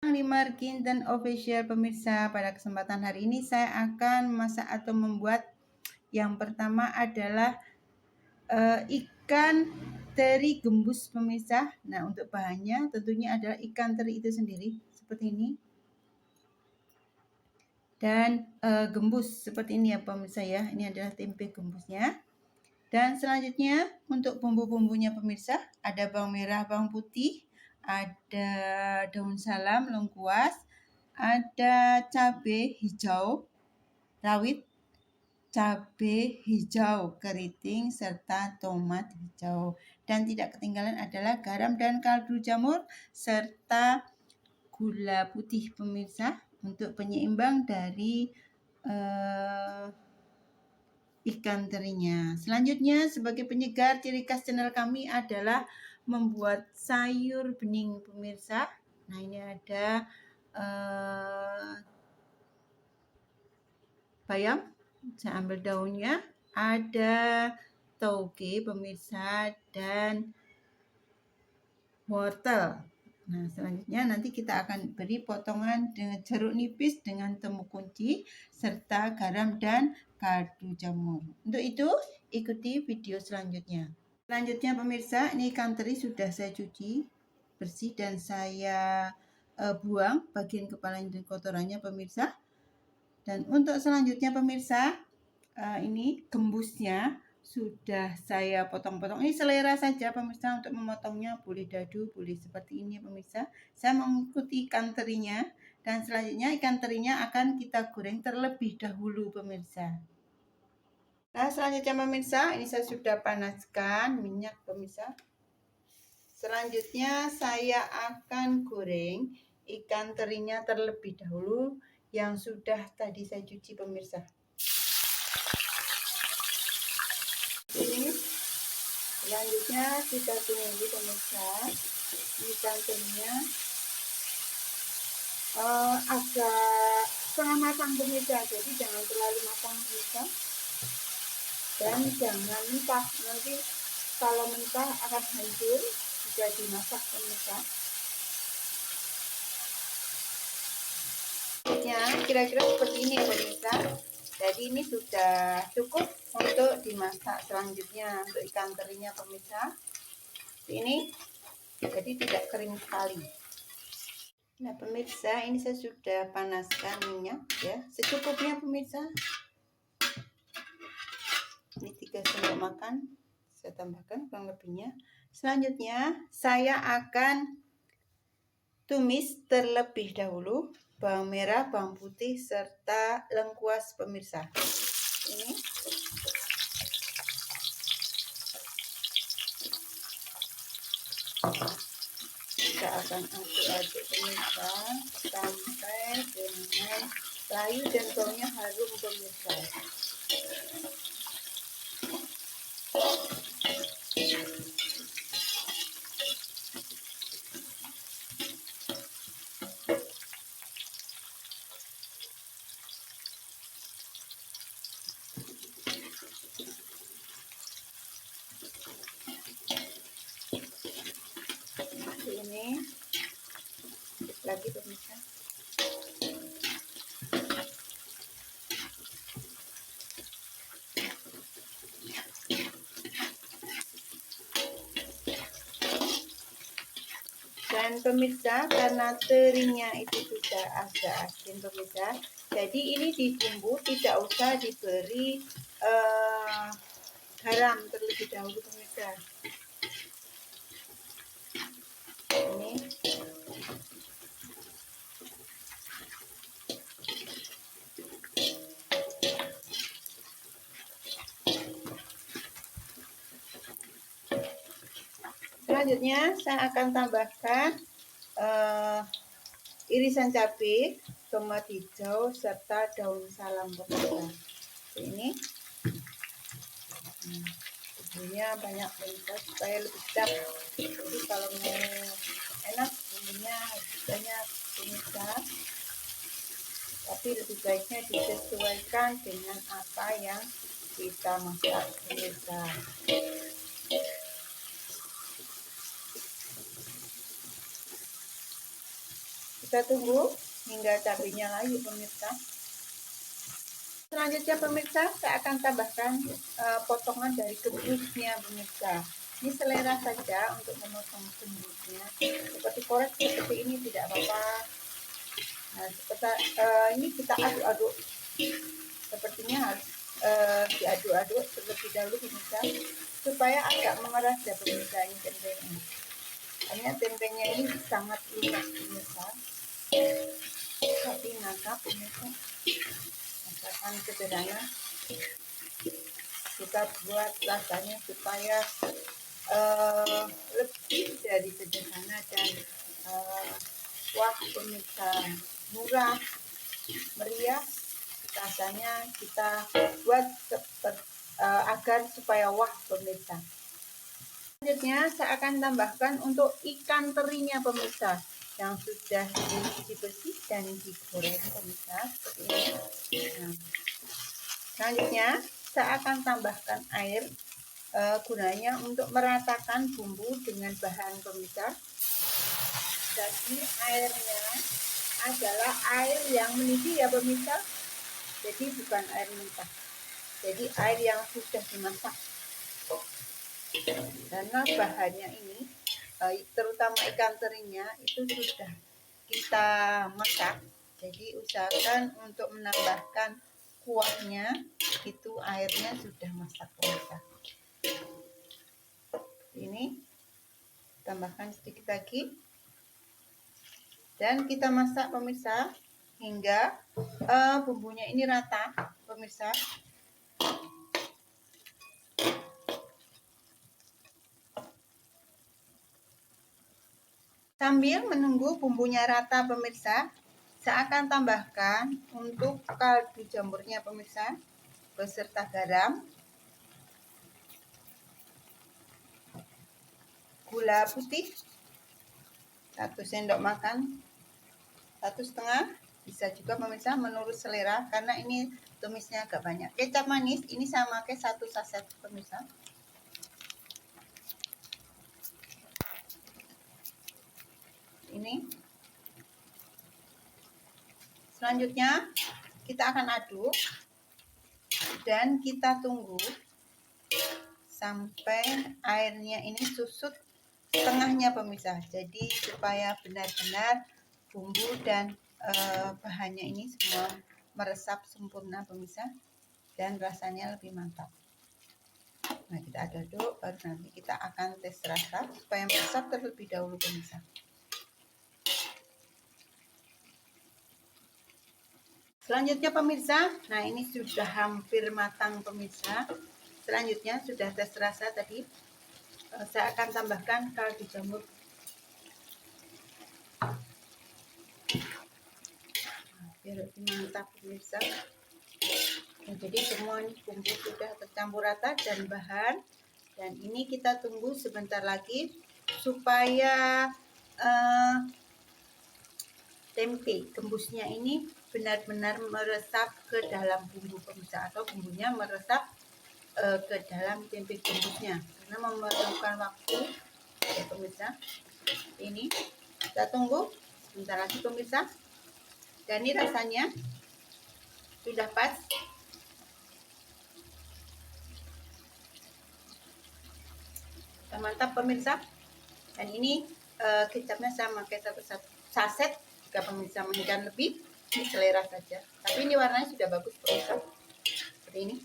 Limar Kinten Official pemirsa, pada kesempatan hari ini saya akan memasak atau membuat yang pertama adalah ikan teri gembus pemirsa. Nah, untuk bahannya tentunya adalah ikan teri itu sendiri seperti ini dan gembus seperti ini ya pemirsa ya. Ini adalah tempe gembusnya. Dan selanjutnya untuk bumbu-bumbunya pemirsa, ada bawang merah, bawang putih, ada daun salam, lengkuas, ada cabai hijau rawit, cabai hijau keriting, serta tomat hijau. Dan tidak ketinggalan adalah garam dan kaldu jamur, serta gula putih pemirsa untuk penyeimbang dari ikan terinya. Selanjutnya sebagai penyegar ciri khas channel kami adalah membuat sayur bening pemirsa. Nah ini ada bayam, saya ambil daunnya, ada tauge pemirsa dan wortel. Nah selanjutnya nanti kita akan beri potongan dengan jeruk nipis dengan temu kunci serta garam dan kaldu jamur. Untuk itu ikuti video selanjutnya. Selanjutnya pemirsa, ini ikan teri sudah saya cuci bersih dan saya buang bagian kepalanya dan kotorannya pemirsa. Dan untuk selanjutnya pemirsa, ini gembusnya sudah saya potong-potong. Ini selera saja pemirsa, untuk memotongnya boleh dadu, boleh seperti ini pemirsa. Saya mengikuti ikan terinya dan selanjutnya ikan terinya akan kita goreng terlebih dahulu pemirsa. Nah selanjutnya pemirsa, ini saya sudah panaskan minyak pemirsa. Selanjutnya saya akan goreng ikan terinya terlebih dahulu yang sudah tadi saya cuci pemirsa. Ini selanjutnya kita tunggu pemirsa, ikan terinya agak setengah matang pemirsa, jadi jangan terlalu matang pemirsa dan jangan mentah, nanti kalau mentah akan hancur jika dimasak pemirsa. Ya kira-kira seperti ini ya pemirsa. Jadi ini sudah cukup untuk dimasak. Selanjutnya untuk ikan terinya pemirsa, ini jadi tidak kering sekali. Nah pemirsa, ini saya sudah panaskan minyak ya, secukupnya pemirsa. Ini 3 sendok makan saya tambahkan kurang lebihnya. Selanjutnya saya akan tumis terlebih dahulu bawang merah, bawang putih serta lengkuas pemirsa. Ini kita akan aduk-aduk pemirsa sampai dengan layu dan baunya harum pemirsa. Ini lagi pemirsa. Dan pemirsa, karena terinya itu sudah agak asin pemirsa, jadi ini di bumbu tidak usah diberi garam terlebih dahulu pemirsa. Ini selanjutnya saya akan tambahkan irisan cabai, tomat hijau serta daun salam pemirsa. Ini bumbunya banyak pemirsa supaya lebih sedap. Jadi kalau mau enak bumbunya banyak pemirsa, tapi lebih baiknya disesuaikan dengan apa yang kita masak pemirsa. Kita tunggu hingga cabenya layu pemirsa. Selanjutnya pemirsa, saya akan tambahkan potongan dari gembusnya pemirsa. Ini selera saja untuk memotong gembusnya. Seperti korek seperti ini tidak apa-apa. Nah, ini kita aduk-aduk. Sepertinya harus diaduk-aduk terlebih dahulu pemirsa, supaya agak mengeras ya pemirsa ini tempenya. Karena tempenya ini sangat lunak pemirsa. Tapi nangkap pemirsa. Masakan sederhana kita buat rasanya supaya lebih dari sederhana dan wah pemirsa, murah meriah rasanya. Kita buat agar supaya wah pemirsa. Selanjutnya saya akan tambahkan untuk ikan terinya pemirsa, yang sudah dicuci bersih dan digoreng pemirsa seperti ini. Nah, selanjutnya saya akan tambahkan air gunanya untuk meratakan bumbu dengan bahan pemirsa. Jadi airnya adalah air yang mendidih ya pemirsa, jadi bukan air mentah, jadi air yang sudah dimasak. Karena bahannya ini terutama ikan terinya itu sudah kita masak, jadi usahakan untuk menambahkan kuahnya itu airnya sudah masak pemirsa. Ini tambahkan sedikit lagi dan kita masak pemirsa hingga bumbunya ini rata pemirsa. Sambil menunggu bumbunya rata pemirsa, saya akan tambahkan untuk kaldu jamurnya pemirsa beserta garam, gula putih 1 sendok makan, 1,5, bisa juga pemirsa menurut selera karena ini tumisnya agak banyak. Kecap manis ini saya pakai 1 saset pemirsa. Ini selanjutnya kita akan aduk dan kita tunggu sampai airnya ini susut setengahnya pemirsa. Jadi supaya benar-benar bumbu dan bahannya ini semua meresap sempurna pemirsa dan rasanya lebih mantap. Nah, kita aduk baru nanti kita akan tes rasa supaya meresap terlebih dahulu pemirsa. Selanjutnya pemirsa, nah ini sudah hampir matang pemirsa. Selanjutnya sudah tes rasa tadi, saya akan tambahkan kaldu jamur. Biar lebih mantap pemirsa. Nah, jadi semua bumbu sudah tercampur rata dan bahan. Dan ini kita tunggu sebentar lagi supaya tempe gembusnya ini benar-benar meresap ke dalam bumbu pemirsa, atau bumbunya meresap ke dalam tempe gembusnya, karena memerlukan waktu ya pemirsa. Ini kita tunggu sebentar lagi pemirsa, dan ini rasanya sudah pas. Mantap pemirsa. Dan ini kecapnya saya pakai 1 saset. Jika pemirsa menginginkan lebih, ini selera saja. Tapi ini warnanya sudah bagus pemirsa. Seperti ini.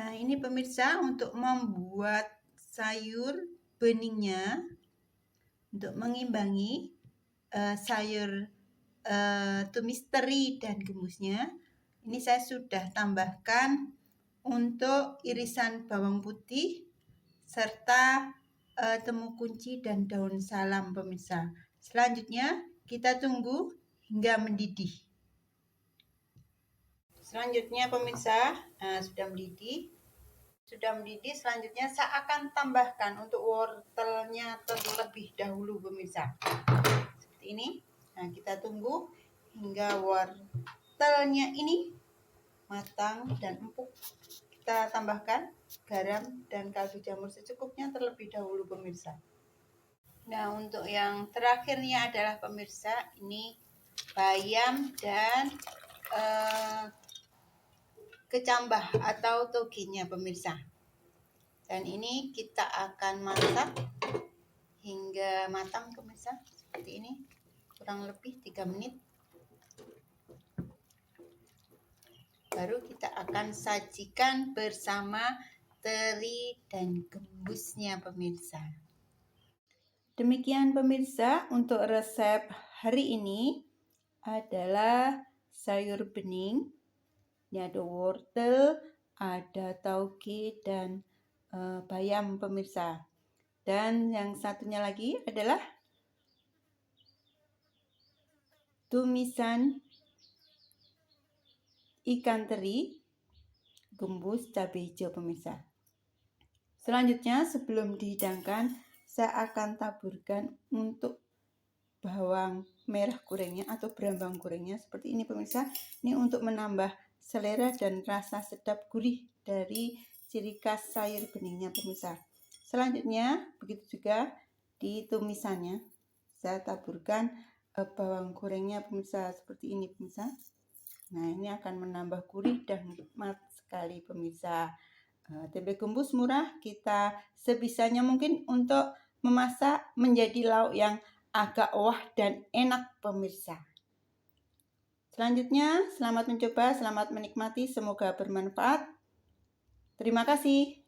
Nah, ini pemirsa untuk membuat sayur beningnya untuk mengimbangi sayur tumis teri dan gembusnya. Ini saya sudah tambahkan untuk irisan bawang putih serta temu kunci dan daun salam pemirsa. Selanjutnya kita tunggu hingga mendidih. Selanjutnya pemirsa, sudah mendidih. Selanjutnya saya akan tambahkan untuk wortelnya terlebih dahulu pemirsa. Seperti ini. Nah, kita tunggu hingga wortelnya ini matang dan empuk. Kita tambahkan garam dan kaldu jamur secukupnya terlebih dahulu pemirsa. Nah, untuk yang terakhirnya adalah pemirsa, ini bayam dan kecambah atau togenya pemirsa. Dan ini kita akan masak hingga matang pemirsa, seperti ini, kurang lebih 3 menit. Baru kita akan sajikan bersama teri dan gembusnya pemirsa. Demikian pemirsa, untuk resep hari ini adalah sayur bening. Ini ada wortel, ada tauge dan bayam pemirsa. Dan yang satunya lagi adalah tumisan ikan teri, gembus cabai hijau pemirsa. Selanjutnya sebelum dihidangkan, saya akan taburkan untuk bawang merah gorengnya atau berambang gorengnya seperti ini pemirsa. Ini untuk menambah selera dan rasa sedap gurih dari ciri khas sayur beningnya pemirsa. Selanjutnya begitu juga di tumisannya saya taburkan bawang gorengnya pemirsa, seperti ini pemirsa. Nah, ini akan menambah gurih dan nikmat sekali pemirsa. Tempe gembus murah, kita sebisanya mungkin untuk memasak menjadi lauk yang agak wah dan enak pemirsa. Selanjutnya, selamat mencoba, selamat menikmati, semoga bermanfaat. Terima kasih.